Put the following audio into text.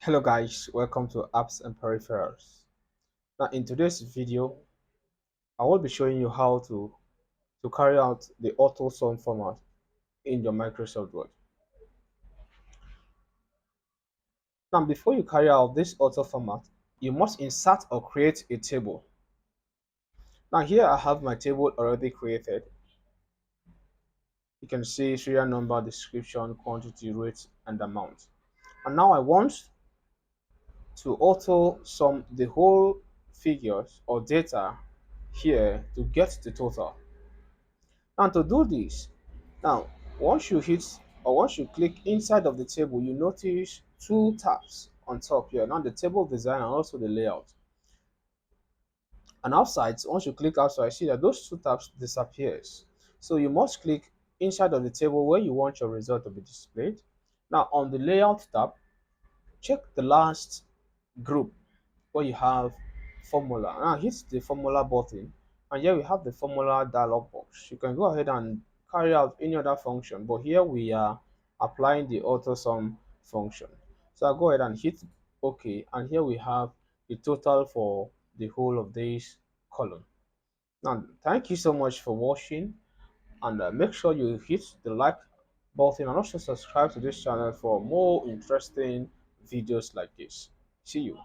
Hello guys, welcome to Apps and Peripherals. Now in today's video, I will be showing you how to carry out the autosum format in your Microsoft Word. Now before you carry out this auto format, you must insert or create a table. Now here I have my table already created. You can see serial number, description, quantity, rate, and amount. And now I want to auto sum the whole figures or data here to get the total. And to do this, now once you hit or once you click inside of the table, you notice two tabs on top here. Now the table design and also the layout. And outside, once you click outside, see that those two tabs disappears. So you must click inside of the table where you want your result to be displayed. Now on the layout tab, check the last group where you have formula. Now hit the formula button, and here we have the formula dialog box. You can go ahead and carry out any other function, but here we are applying the autosum function. So I'll go ahead and hit OK, and here we have the total for the whole of this column. Now, thank you so much for watching, and make sure you hit the like button and also subscribe to this channel for more interesting videos like this. See you.